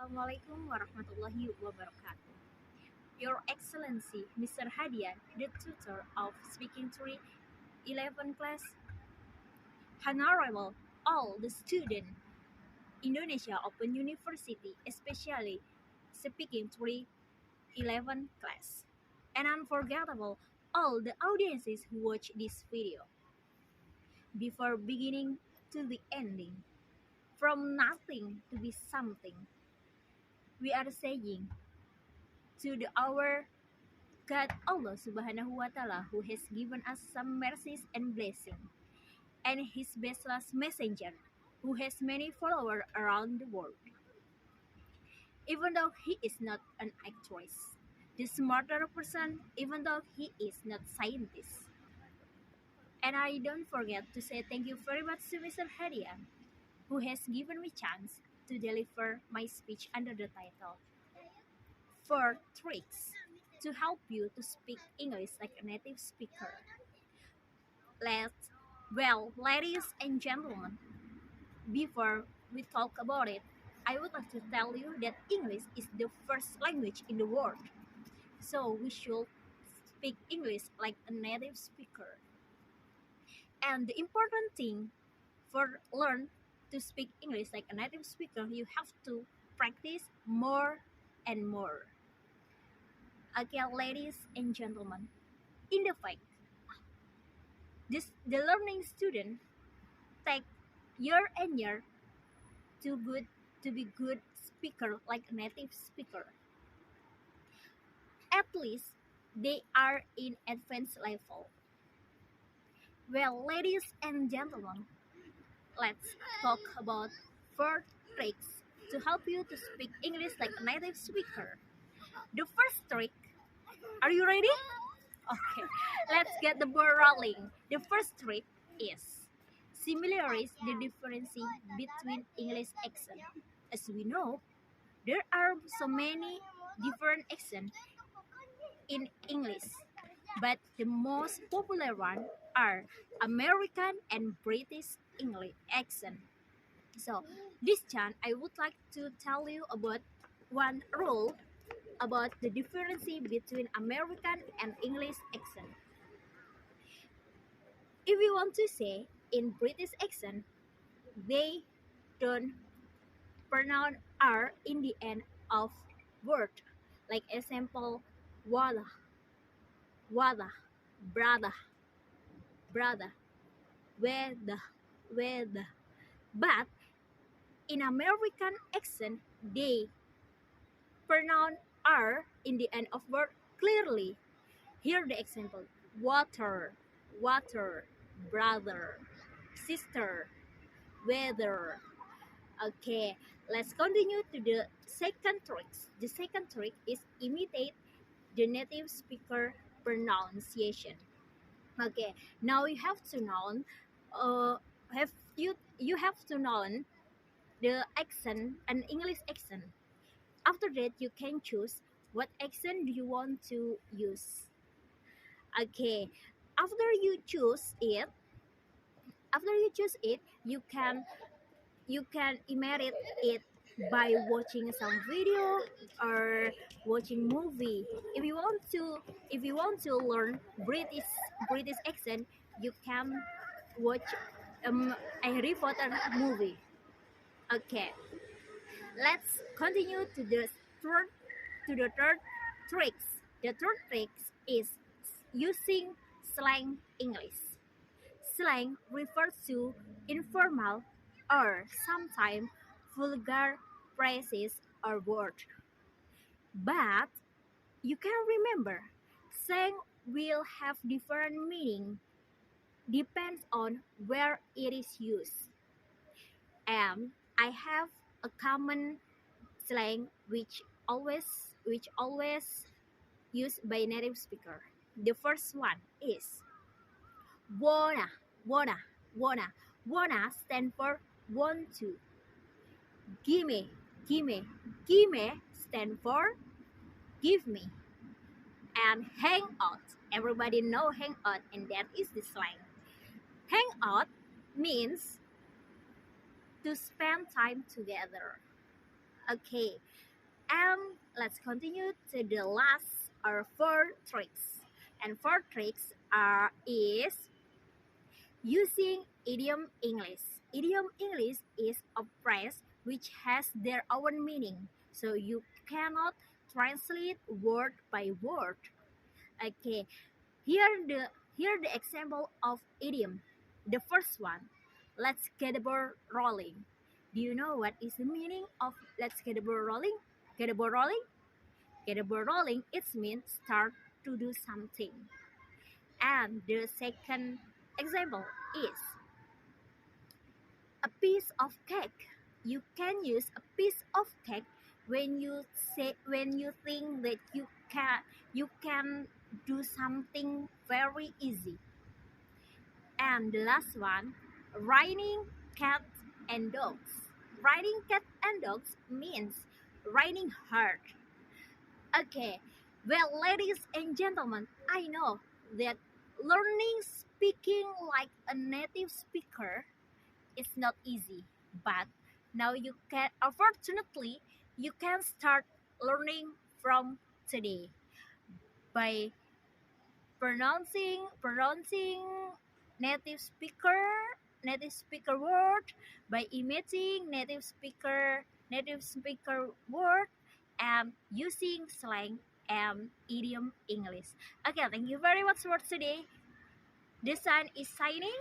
Assalamualaikum warahmatullahi wabarakatuh. Your Excellency, Mr. Hadian, the tutor of Speaking 311 class, Honorable all the students, Indonesia Open University, especially Speaking 311 class, and unforgettable all the audiences who watch this video. Before beginning to the ending, from nothing to be something, we are saying to our God Allah Subhanahu wa Ta'ala, who has given us some mercies and blessing, and His bestless messenger, who has many followers around the world. Even though he is not an actress, the smarter person, even though he is not scientist. And I don't forget to say thank you very much to Mr. Hadian, who has given me chance to deliver my speech under the title 4 tricks to help you to speak English like a native speaker. Ladies and gentlemen, before we talk about it, I would like to tell you that English is the first language in the world. So we should speak English like a native speaker. And the important thing for learn to speak English like a native speaker, you have to practice more and more. Okay, ladies and gentlemen, in the fact, the learning student take year and year to be good speaker like a native speaker. At least they are in advanced level. Well, ladies and gentlemen, let's talk about 4 tricks to help you to speak English like a native speaker. The first trick, are you ready? Okay, let's get the ball rolling. The first trick is similarize the difference between English accent. As we know, there are so many different accents in English, but the most popular one are American and British English accent. So this time I would like to tell you about one rule about the difference between American and English accent. If you want to say in British accent, they don't pronounce R in the end of word. Like example, water, water, brother, brother, weather. But in American accent, they pronounce R in the end of word clearly. Here the example: water, water, brother, sister, weather. Okay, let's continue to the second trick. The second trick is imitate the native speaker pronunciation. Okay, now you have to know, you have to know the accent and English accent. After that, you can choose what accent do you want to use. Okay, after you choose it, you can imitate it by watching some video or watching movie. If you want to learn British accent, you can watch a Harry Potter movie. Okay, let's continue to the third tricks. The third trick is using slang English. Slang refers to informal or sometimes vulgar phrases or words. But you can remember, slang will have different meaning depends on where it is used. And I have a common slang which always used by native speaker. The first one is wanna, wanna, wanna. Wanna stand for want to. Gimme, gimme, gimme stand for give me. And hang out. Everybody know hang out, and that is the slang. Hang out means to spend time together. Okay, let's continue to the last or four tricks. And four tricks are is using idiom English. Idiom English is a phrase which has their own meaning, so you cannot translate word by word. Okay, here the here the example of idiom. The first one, let's get the ball rolling. Do you know what is the meaning of let's get the ball rolling? Get the ball rolling? Get the ball rolling, it means start to do something. And the second example is a piece of cake. You can use a piece of cake when you think that you can do something very easy. And the last one, raining cats and dogs. Riding cats and dogs means riding hard. Okay, well, ladies and gentlemen, I know that learning speaking like a native speaker is not easy, but now you can, unfortunately, you can start learning from today by pronouncing native speaker native speaker word, by imitating native speaker word, and using slang and idiom English. Okay, thank you very much for today. The sun is shining,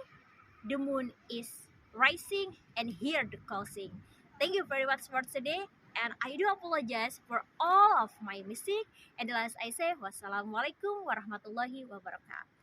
the moon is rising, and here the closing. Thank you very much for today, and I do apologize for all of my mistake. And the last I say, wassalamualaikum warahmatullahi wabarakatuh.